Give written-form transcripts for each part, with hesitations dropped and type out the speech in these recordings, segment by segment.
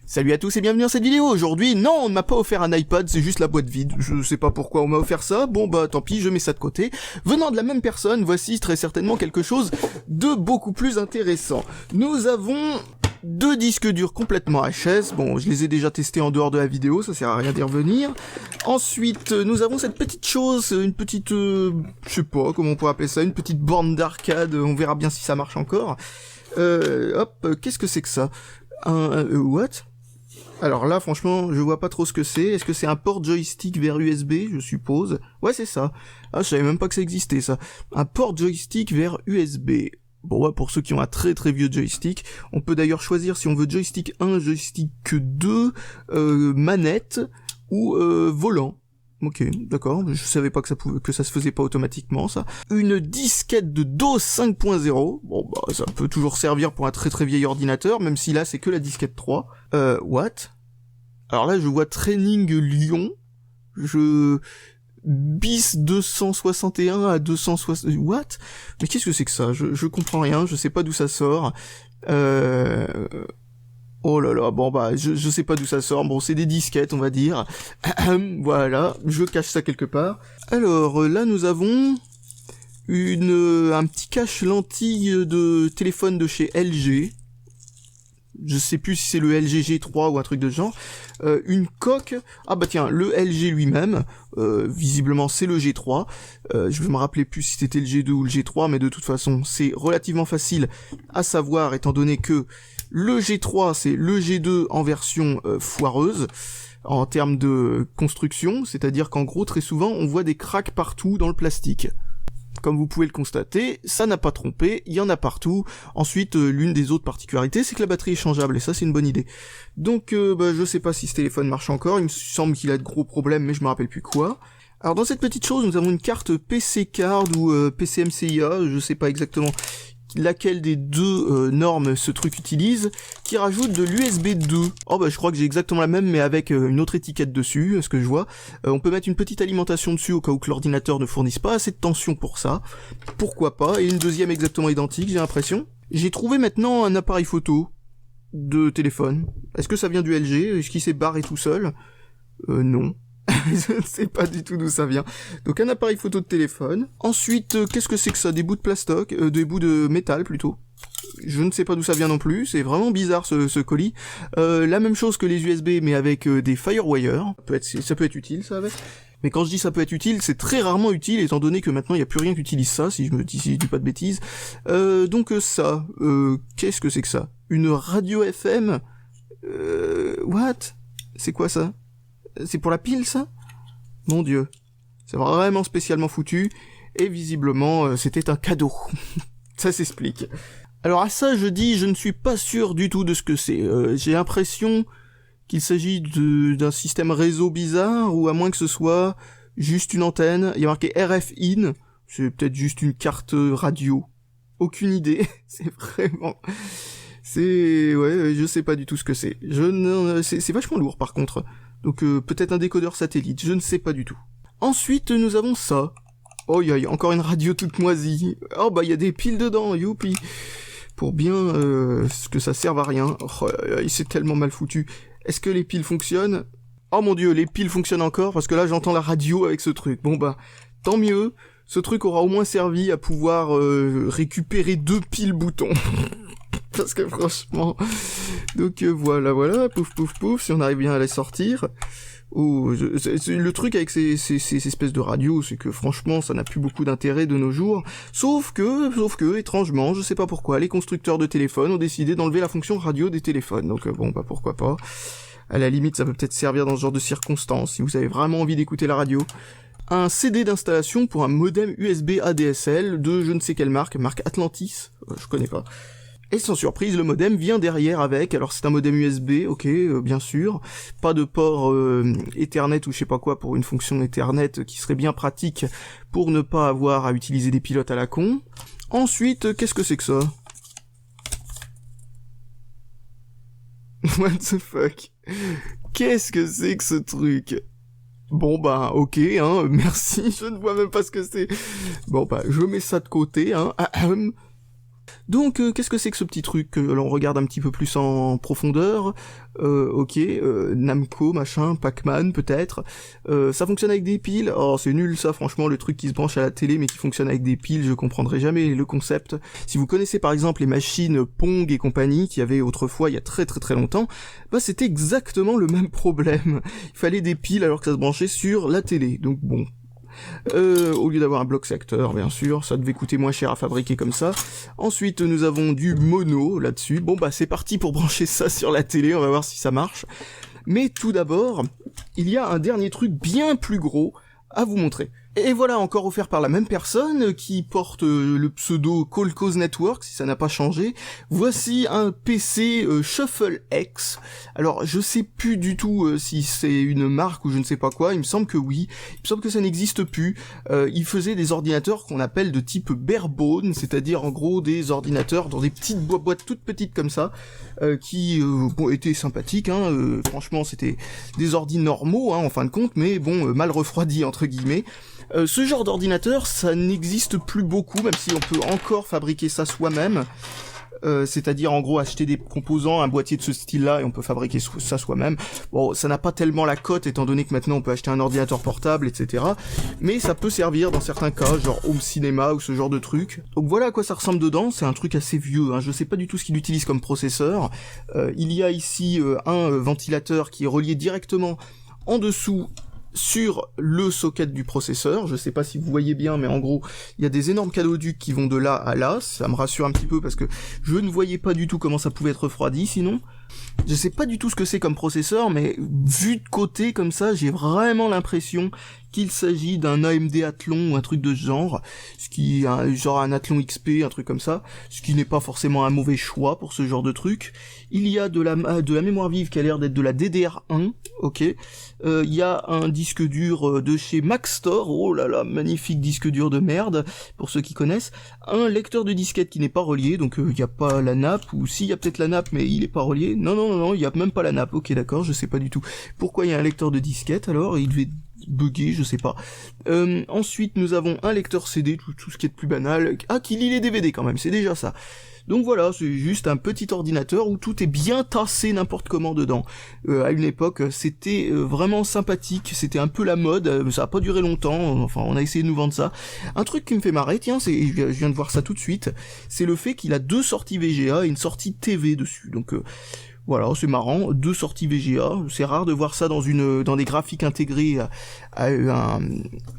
Salut à tous et bienvenue dans cette vidéo. Aujourd'hui, non, on ne m'a pas offert un iPad, c'est juste la boîte vide. Je sais pas pourquoi on m'a offert ça, bon bah tant pis, je mets ça de côté. Venant de la même personne, voici très certainement quelque chose de beaucoup plus intéressant. Nous avons deux disques durs complètement HS, bon je les ai déjà testés en dehors de la vidéo, ça sert à rien d'y revenir. Ensuite, nous avons cette petite chose, une petite, je sais pas comment on pourrait appeler ça, une petite borne d'arcade, on verra bien si ça marche encore. Qu'est-ce que c'est que ça? What? Alors là, franchement, je vois pas trop ce que c'est. Est-ce que c'est un port joystick vers USB, je suppose? Ouais, c'est ça. Ah, je savais même pas que ça existait, ça. Un port joystick vers USB. Bon, ouais, pour ceux qui ont un très très vieux joystick, on peut d'ailleurs choisir si on veut joystick 1, joystick 2, manette ou volant. Ok, d'accord, je savais pas que ça se faisait pas automatiquement, ça. Une disquette de DOS 5.0, bon bah ça peut toujours servir pour un très très vieil ordinateur, même si là c'est que la disquette 3. What? Alors là je vois Training Lyon, bis 261 à 260... What? Mais qu'est-ce que c'est que ça? Je comprends rien, je sais pas d'où ça sort. Oh là là, bon bah, je sais pas d'où ça sort, bon c'est des disquettes on va dire, voilà, je cache ça quelque part. Alors là nous avons un petit cache lentille de téléphone de chez LG, je sais plus si c'est le LG G3 ou un truc de ce genre, une coque, ah bah tiens, le LG lui-même, visiblement c'est le G3, je vais me rappeler plus si c'était le G2 ou le G3, mais de toute façon c'est relativement facile à savoir étant donné que le G3 c'est le G2 en version foireuse, en termes de construction, c'est-à-dire qu'en gros très souvent on voit des cracks partout dans le plastique. Comme vous pouvez le constater, ça n'a pas trompé, il y en a partout. Ensuite, l'une des autres particularités, c'est que la batterie est changeable, et ça c'est une bonne idée. Donc, je sais pas si ce téléphone marche encore, il me semble qu'il a de gros problèmes, mais je me rappelle plus quoi. Alors dans cette petite chose, nous avons une carte PC Card ou PCMCIA, je sais pas exactement laquelle des deux normes ce truc utilise, qui rajoute de l'USB 2. Oh bah je crois que j'ai exactement la même mais avec une autre étiquette dessus, ce que je vois. On peut mettre une petite alimentation dessus au cas où que l'ordinateur ne fournisse pas assez de tension pour ça. Pourquoi pas, et une deuxième exactement identique, j'ai l'impression. J'ai trouvé maintenant un appareil photo de téléphone. Est-ce que ça vient du LG? Est-ce qu'il s'est barré tout seul? Non. Je ne sais pas du tout d'où ça vient. Donc un appareil photo de téléphone. Ensuite, qu'est-ce que c'est que ça? Des bouts de plastoc, des bouts de métal plutôt. Je ne sais pas d'où ça vient non plus, c'est vraiment bizarre ce colis. La même chose que les USB mais avec des Firewire. Ça peut être utile ça avec. Mais quand je dis ça peut être utile, c'est très rarement utile étant donné que maintenant il n'y a plus rien qui utilise ça, si je dis pas de bêtises. Donc ça, qu'est-ce que c'est que ça? Une radio FM? What? C'est quoi ça? C'est pour la pile, ça? Mon dieu. C'est vraiment spécialement foutu. Et visiblement, c'était un cadeau. Ça s'explique. Alors à ça, je dis, je ne suis pas sûr du tout de ce que c'est. J'ai l'impression qu'il s'agit d'un système réseau bizarre, ou à moins que ce soit juste une antenne. Il y a marqué RF in. C'est peut-être juste une carte radio. Aucune idée. C'est vraiment... Ouais, je sais pas du tout ce que c'est. C'est vachement lourd par contre. Donc peut-être un décodeur satellite, je ne sais pas du tout. Ensuite, nous avons ça. Oh, y a encore une radio toute moisie. Oh bah il y a des piles dedans, youpi. Pour bien que ça serve à rien. Oh, c'est tellement mal foutu. Est-ce que les piles fonctionnent? Oh mon dieu, les piles fonctionnent encore parce que là j'entends la radio avec ce truc. Bon bah, tant mieux. Ce truc aura au moins servi à pouvoir récupérer 2 piles boutons. Parce que franchement... Donc voilà, pouf pouf pouf, si on arrive bien à les sortir. Le truc avec ces espèces de radios, c'est que franchement ça n'a plus beaucoup d'intérêt de nos jours, sauf que, étrangement, je sais pas pourquoi, les constructeurs de téléphones ont décidé d'enlever la fonction radio des téléphones, donc bon bah pourquoi pas. À la limite ça peut peut-être servir dans ce genre de circonstances, si vous avez vraiment envie d'écouter la radio. Un CD d'installation pour un modem USB ADSL de je ne sais quelle marque Atlantis, je connais pas. Et sans surprise, le modem vient derrière avec, alors c'est un modem USB, ok, bien sûr, pas de port Ethernet ou je sais pas quoi pour une fonction Ethernet qui serait bien pratique pour ne pas avoir à utiliser des pilotes à la con. Ensuite, qu'est-ce que c'est que ça? What the fuck? Qu'est-ce que c'est que ce truc? Bon bah ok, hein, merci, je ne vois même pas ce que c'est. Bon bah je mets ça de côté, hein. Donc qu'est-ce que c'est que ce petit truc? On regarde un petit peu plus en profondeur. Ok, Namco, machin, Pac-Man peut-être. Ça fonctionne avec des piles. Oh, c'est nul ça, franchement, le truc qui se branche à la télé mais qui fonctionne avec des piles, je comprendrai jamais le concept. Si vous connaissez par exemple les machines Pong et compagnie qu'il y avait autrefois, il y a très très très longtemps, bah c'était exactement le même problème. Il fallait des piles alors que ça se branchait sur la télé. Donc bon. Au lieu d'avoir un bloc secteur, bien sûr, ça devait coûter moins cher à fabriquer comme ça. Ensuite, nous avons du mono là-dessus. Bon bah c'est parti pour brancher ça sur la télé, on va voir si ça marche. Mais tout d'abord, il y a un dernier truc bien plus gros à vous montrer. Et voilà, encore offert par la même personne qui porte le pseudo Colcos Network, si ça n'a pas changé. Voici un PC Shuffle X. Alors, je sais plus du tout si c'est une marque ou je ne sais pas quoi, il me semble que oui. Il me semble que ça n'existe plus. Il faisait des ordinateurs qu'on appelle de type barebone, c'est-à-dire en gros des ordinateurs dans des petites boîtes toutes petites comme ça, qui bon, étaient sympathiques. Franchement, c'était des ordi normaux, en fin de compte, mais bon, mal refroidis entre guillemets. Ce genre d'ordinateur, ça n'existe plus beaucoup, même si on peut encore fabriquer ça soi-même. C'est-à-dire en gros acheter des composants, un boîtier de ce style-là, et on peut fabriquer ça soi-même. Bon, ça n'a pas tellement la cote, étant donné que maintenant on peut acheter un ordinateur portable, etc. Mais ça peut servir dans certains cas, genre home cinéma ou ce genre de truc. Donc voilà à quoi ça ressemble dedans, c'est un truc assez vieux, je sais pas du tout ce qu'il utilise comme processeur. Il y a ici un ventilateur qui est relié directement en dessous sur le socket du processeur. Je sais pas si vous voyez bien, mais en gros, il y a des énormes cathodiques qui vont de là à là. Ça me rassure un petit peu parce que je ne voyais pas du tout comment ça pouvait être refroidi sinon. Je sais pas du tout ce que c'est comme processeur, mais vu de côté comme ça, j'ai vraiment l'impression qu'il s'agit d'un AMD Athlon ou un truc de ce genre, ce qui est genre un Athlon XP, un truc comme ça, ce qui n'est pas forcément un mauvais choix pour ce genre de truc. Il y a de la mémoire vive qui a l'air d'être de la DDR1, ok. Il y a un disque dur de chez Maxtor, oh là là, magnifique disque dur de merde, pour ceux qui connaissent. Un lecteur de disquette qui n'est pas relié, donc il n'y a pas la nappe, ou si, il y a peut-être la nappe, mais il est pas relié. Non, il y a même pas la nappe, ok d'accord, je sais pas du tout. Pourquoi il y a un lecteur de disquette alors? Il devait bugger, je sais pas. Ensuite, nous avons un lecteur CD, tout ce qui est de plus banal. Ah, qui lit les DVD quand même, c'est déjà ça. Donc voilà, c'est juste un petit ordinateur où tout est bien tassé n'importe comment dedans. À une époque, c'était vraiment sympathique, c'était un peu la mode, ça a pas duré longtemps, enfin on a essayé de nous vendre ça. Un truc qui me fait marrer, tiens, je viens de voir ça tout de suite, c'est le fait qu'il a 2 sorties VGA et une sortie TV dessus. Donc voilà, c'est marrant, 2 sorties VGA, c'est rare de voir ça dans des graphiques intégrés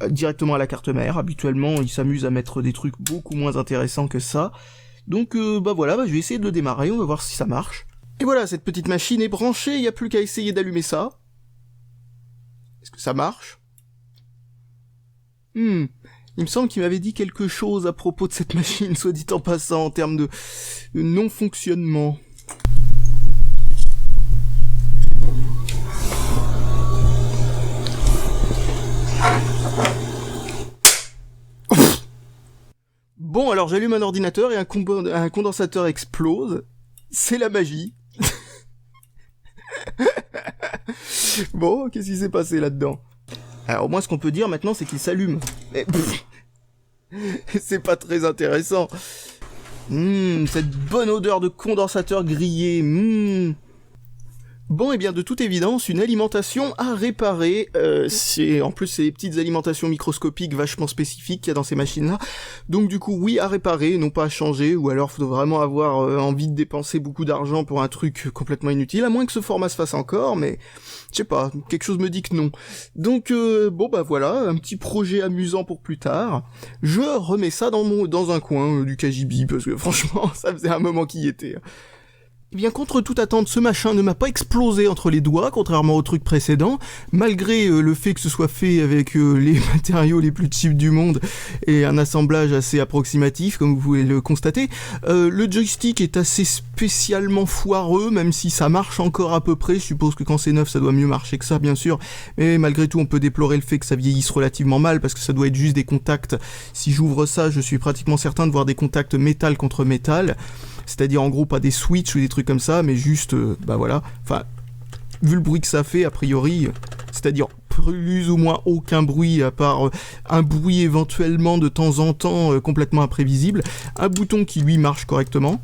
directement à la carte mère. Habituellement, ils s'amusent à mettre des trucs beaucoup moins intéressants que ça. Donc voilà, je vais essayer de le démarrer, on va voir si ça marche. Et voilà, cette petite machine est branchée, il n'y a plus qu'à essayer d'allumer ça. Est-ce que ça marche? Il me semble qu'il m'avait dit quelque chose à propos de cette machine, soit dit en passant, en termes de non-fonctionnement. Bon, alors j'allume un ordinateur et un condensateur explose. C'est la magie. Bon, qu'est-ce qui s'est passé là-dedans? Alors au moins ce qu'on peut dire maintenant c'est qu'il s'allume. Mais c'est pas très intéressant. Cette bonne odeur de condensateur grillé. Bon, et bien de toute évidence, une alimentation à réparer. En plus, c'est les petites alimentations microscopiques vachement spécifiques qu'il y a dans ces machines-là. Donc du coup, oui, à réparer, non pas à changer, ou alors faut vraiment avoir envie de dépenser beaucoup d'argent pour un truc complètement inutile, à moins que ce format se fasse encore, mais je sais pas, quelque chose me dit que non. Donc voilà, un petit projet amusant pour plus tard. Je remets ça dans un coin du KGB, parce que franchement, ça faisait un moment qu'il y était. Eh bien, contre toute attente, ce machin ne m'a pas explosé entre les doigts, contrairement au truc précédent, malgré le fait que ce soit fait avec les matériaux les plus cheap du monde et un assemblage assez approximatif, comme vous pouvez le constater. Le joystick est assez spécialement foireux, même si ça marche encore à peu près. Je suppose que quand c'est neuf, ça doit mieux marcher que ça, bien sûr. Mais malgré tout, on peut déplorer le fait que ça vieillisse relativement mal, parce que ça doit être juste des contacts. Si j'ouvre ça, je suis pratiquement certain de voir des contacts métal contre métal. C'est-à-dire en gros pas des switches ou des trucs comme ça, mais juste, voilà, enfin, vu le bruit que ça fait, a priori, c'est-à-dire plus ou moins aucun bruit, à part un bruit éventuellement de temps en temps complètement imprévisible. Un bouton qui lui marche correctement.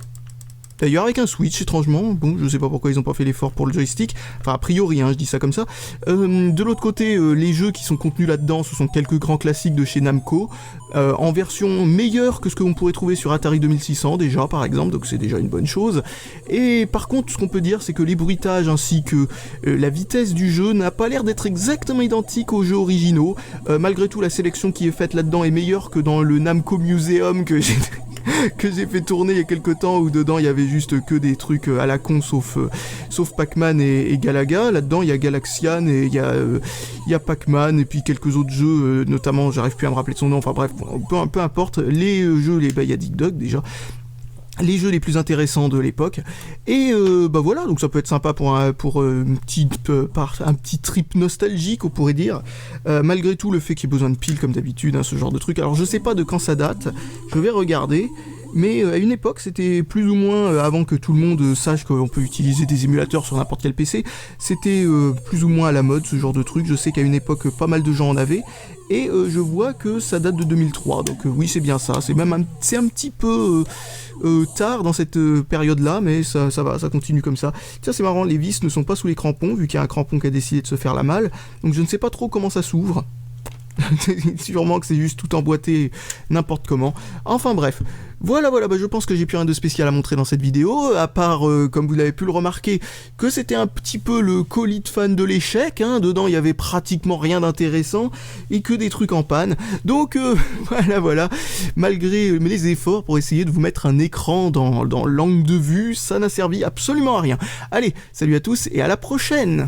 D'ailleurs avec un Switch étrangement, bon je sais pas pourquoi ils ont pas fait l'effort pour le joystick, enfin a priori hein, je dis ça comme ça. De l'autre côté, les jeux qui sont contenus là-dedans, ce sont quelques grands classiques de chez Namco, en version meilleure que ce que l'on pourrait trouver sur Atari 2600 déjà par exemple, donc c'est déjà une bonne chose. Et par contre ce qu'on peut dire c'est que les bruitages ainsi que la vitesse du jeu n'a pas l'air d'être exactement identique aux jeux originaux. Malgré tout la sélection qui est faite là-dedans est meilleure que dans le Namco Museum que j'ai fait tourner il y a quelques temps, où dedans il y avait juste que des trucs à la con sauf Pac-Man et Galaga. Là-dedans il y a Galaxian et il y a Pac-Man et puis quelques autres jeux, notamment j'arrive plus à me rappeler de son nom, enfin bref, peu importe, les jeux, il y a Dig Dug déjà, les jeux les plus intéressants de l'époque, et bah voilà, donc ça peut être sympa pour un petit trip nostalgique on pourrait dire, malgré tout le fait qu'il y ait besoin de piles comme d'habitude, hein, ce genre de truc. Alors je sais pas de quand ça date, je vais regarder, mais à une époque c'était plus ou moins, avant que tout le monde sache qu'on peut utiliser des émulateurs sur n'importe quel PC, c'était plus ou moins à la mode ce genre de truc. Je sais qu'à une époque pas mal de gens en avaient, et je vois que ça date de 2003, donc oui c'est bien ça, c'est un petit peu tard dans cette période-là, mais ça va, ça continue comme ça. Tiens, c'est marrant, les vis ne sont pas sous les crampons, vu qu'il y a un crampon qui a décidé de se faire la malle, donc je ne sais pas trop comment ça s'ouvre. Sûrement que c'est juste tout emboîté n'importe comment. Enfin bref, voilà, bah, je pense que j'ai plus rien de spécial à montrer dans cette vidéo, à part, comme vous l'avez pu le remarquer, que c'était un petit peu le colis de fan de l'échec, hein. Dedans il y avait pratiquement rien d'intéressant, et que des trucs en panne. Donc voilà, malgré mes efforts pour essayer de vous mettre un écran dans l'angle de vue, ça n'a servi absolument à rien. Allez, salut à tous et à la prochaine!